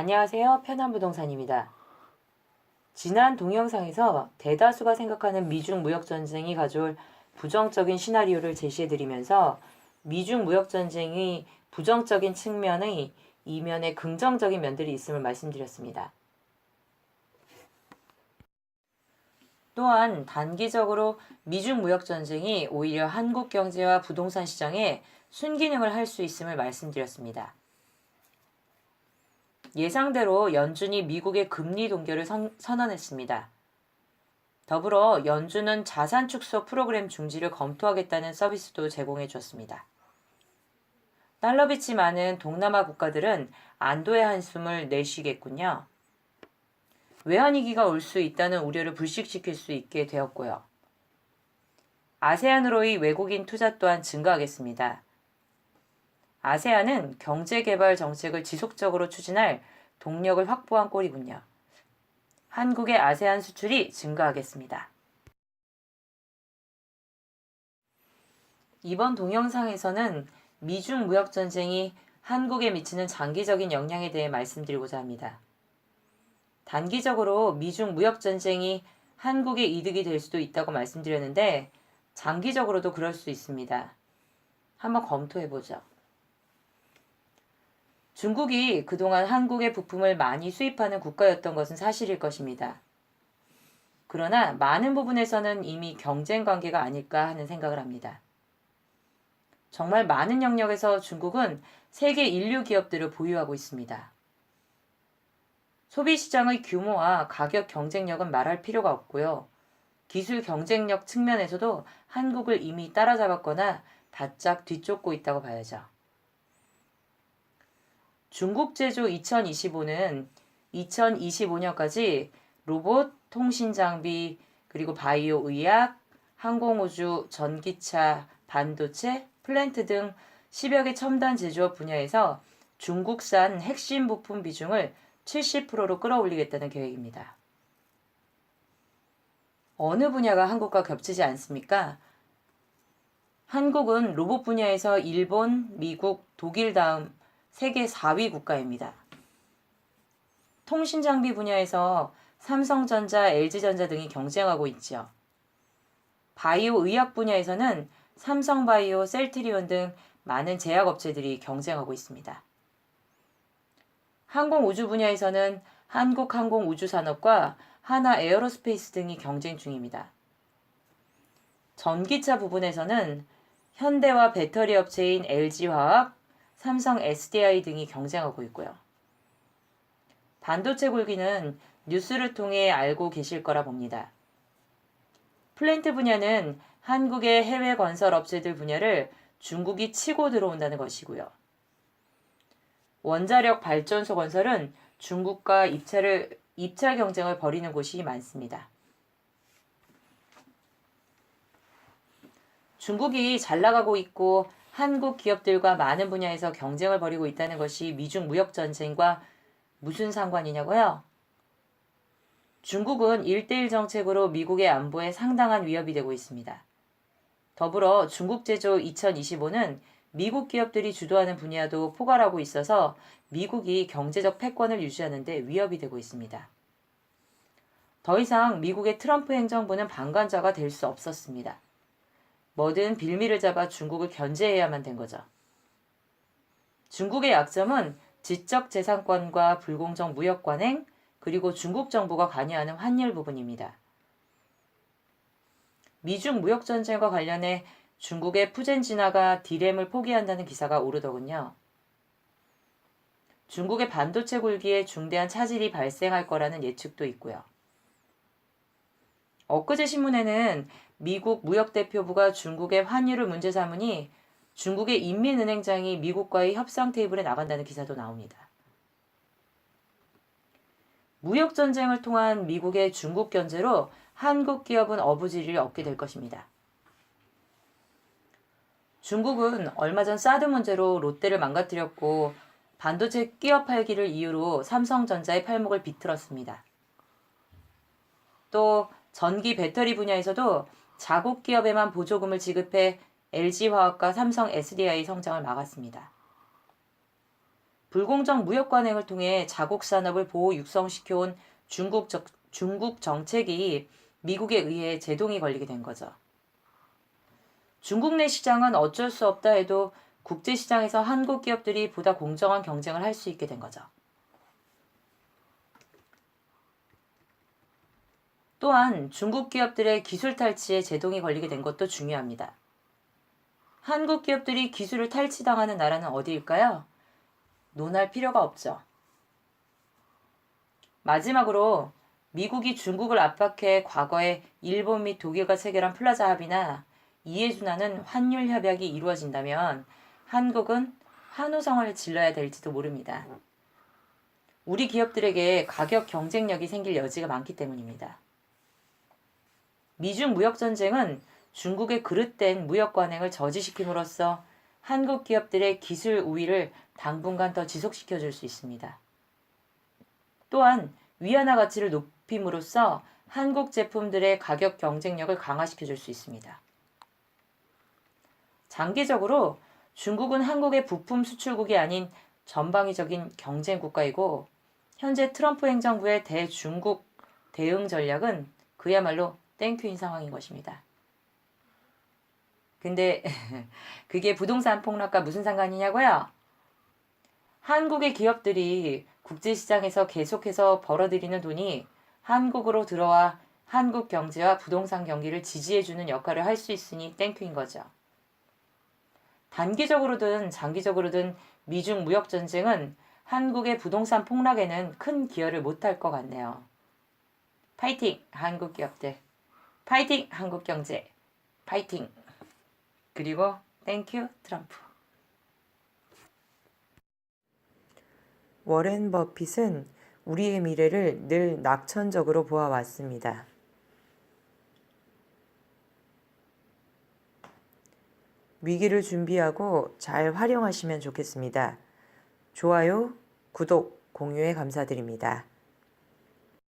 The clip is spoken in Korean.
안녕하세요. 편안부동산입니다. 지난 동영상에서 대다수가 생각하는 미중 무역전쟁이 가져올 부정적인 시나리오를 제시해드리면서 미중 무역전쟁이 부정적인 측면의 이면에 긍정적인 면들이 있음을 말씀드렸습니다. 또한 단기적으로 미중 무역전쟁이 오히려 한국 경제와 부동산 시장에 순기능을 할 수 있음을 말씀드렸습니다. 예상대로 연준이 미국의 금리 동결을 선언했습니다. 더불어 연준은 자산 축소 프로그램 중지를 검토하겠다는 서비스도 제공해 줬습니다. 달러빚이 많은 동남아 국가들은 안도의 한숨을 내쉬겠군요. 외환위기가 올 수 있다는 우려를 불식시킬 수 있게 되었고요. 아세안으로의 외국인 투자 또한 증가하겠습니다. 아세안은 경제개발 정책을 지속적으로 추진할 동력을 확보한 꼴이군요. 한국의 아세안 수출이 증가하겠습니다. 이번 동영상에서는 미중 무역전쟁이 한국에 미치는 장기적인 영향에 대해 말씀드리고자 합니다. 단기적으로 미중 무역전쟁이 한국의 이득이 될 수도 있다고 말씀드렸는데 장기적으로도 그럴 수 있습니다. 한번 검토해보죠. 중국이 그동안 한국의 부품을 많이 수입하는 국가였던 것은 사실일 것입니다. 그러나 많은 부분에서는 이미 경쟁 관계가 아닐까 하는 생각을 합니다. 정말 많은 영역에서 중국은 세계 인류 기업들을 보유하고 있습니다. 소비시장의 규모와 가격 경쟁력은 말할 필요가 없고요. 기술 경쟁력 측면에서도 한국을 이미 따라잡았거나 바짝 뒤쫓고 있다고 봐야죠. 중국 제조 2025는 2025년까지 로봇, 통신장비, 그리고 바이오 의약, 항공우주, 전기차, 반도체, 플랜트 등 10여 개 첨단 제조업 분야에서 중국산 핵심 부품 비중을 70%로 끌어올리겠다는 계획입니다. 어느 분야가 한국과 겹치지 않습니까? 한국은 로봇 분야에서 일본, 미국, 독일 다음 세계 4위 국가입니다. 통신장비 분야에서 삼성전자, LG전자 등이 경쟁하고 있지요. 바이오 의약 분야에서는 삼성바이오, 셀트리온 등 많은 제약업체들이 경쟁하고 있습니다. 항공우주 분야에서는 한국항공우주산업과 하나에어로스페이스 등이 경쟁 중입니다. 전기차 부분에서는 현대와 배터리 업체인 LG화학, 삼성 SDI 등이 경쟁하고 있고요. 반도체 굴기는 뉴스를 통해 알고 계실 거라 봅니다. 플랜트 분야는 한국의 해외 건설 업체들 분야를 중국이 치고 들어온다는 것이고요. 원자력 발전소 건설은 중국과 입찰 경쟁을 벌이는 곳이 많습니다. 중국이 잘 나가고 있고 한국 기업들과 많은 분야에서 경쟁을 벌이고 있다는 것이 미중 무역전쟁과 무슨 상관이냐고요? 중국은 1대1 정책으로 미국의 안보에 상당한 위협이 되고 있습니다. 더불어 중국 제조 2025는 미국 기업들이 주도하는 분야도 포괄하고 있어서 미국이 경제적 패권을 유지하는 데 위협이 되고 있습니다. 더 이상 미국의 트럼프 행정부는 방관자가 될 수 없었습니다. 뭐든 빌미를 잡아 중국을 견제해야만 된 거죠. 중국의 약점은 지적재산권과 불공정 무역 관행, 그리고 중국 정부가 관여하는 환율 부분입니다. 미중 무역전쟁과 관련해 중국의 푸젠진화가 디램을 포기한다는 기사가 오르더군요. 중국의 반도체 굴기에 중대한 차질이 발생할 거라는 예측도 있고요. 엊그제 신문에는 미국 무역대표부가 중국의 환율을 문제 삼으니 중국의 인민은행장이 미국과의 협상 테이블에 나간다는 기사도 나옵니다. 무역전쟁을 통한 미국의 중국 견제로 한국 기업은 어부지리를 얻게 될 것입니다. 중국은 얼마 전 사드 문제로 롯데를 망가뜨렸고 반도체 끼어 팔기를 이유로 삼성전자의 팔목을 비틀었습니다. 또 전기 배터리 분야에서도 자국 기업에만 보조금을 지급해 LG화학과 삼성 SDI 성장을 막았습니다. 불공정 무역 관행을 통해 자국 산업을 보호 육성시켜온 중국 정책이 미국에 의해 제동이 걸리게 된 거죠. 중국 내 시장은 어쩔 수 없다 해도 국제 시장에서 한국 기업들이 보다 공정한 경쟁을 할 수 있게 된 거죠. 또한 중국 기업들의 기술 탈취에 제동이 걸리게 된 것도 중요합니다. 한국 기업들이 기술을 탈취당하는 나라는 어디일까요? 논할 필요가 없죠. 마지막으로 미국이 중국을 압박해 과거에 일본 및 독일과 체결한 플라자 합의나 이에 준하는 환율 협약이 이루어진다면 한국은 한우성을 질러야 될지도 모릅니다. 우리 기업들에게 가격 경쟁력이 생길 여지가 많기 때문입니다. 미중 무역전쟁은 중국의 그릇된 무역 관행을 저지시킴으로써 한국 기업들의 기술 우위를 당분간 더 지속시켜줄 수 있습니다. 또한 위안화 가치를 높임으로써 한국 제품들의 가격 경쟁력을 강화시켜줄 수 있습니다. 장기적으로 중국은 한국의 부품 수출국이 아닌 전방위적인 경쟁 국가이고 현재 트럼프 행정부의 대중국 대응 전략은 그야말로 땡큐인 상황인 것입니다. 근데 그게 부동산 폭락과 무슨 상관이냐고요? 한국의 기업들이 국제시장에서 계속해서 벌어들이는 돈이 한국으로 들어와 한국 경제와 부동산 경기를 지지해주는 역할을 할 수 있으니 땡큐인 거죠. 단기적으로든 장기적으로든 미중 무역전쟁은 한국의 부동산 폭락에는 큰 기여를 못할 것 같네요. 파이팅 한국 기업들, 파이팅 한국 경제, 파이팅. 그리고 땡큐 트럼프. 워렌 버핏은 우리의 미래를 늘 낙천적으로 보아왔습니다. 위기를 준비하고 잘 활용하시면 좋겠습니다. 좋아요, 구독, 공유에 감사드립니다.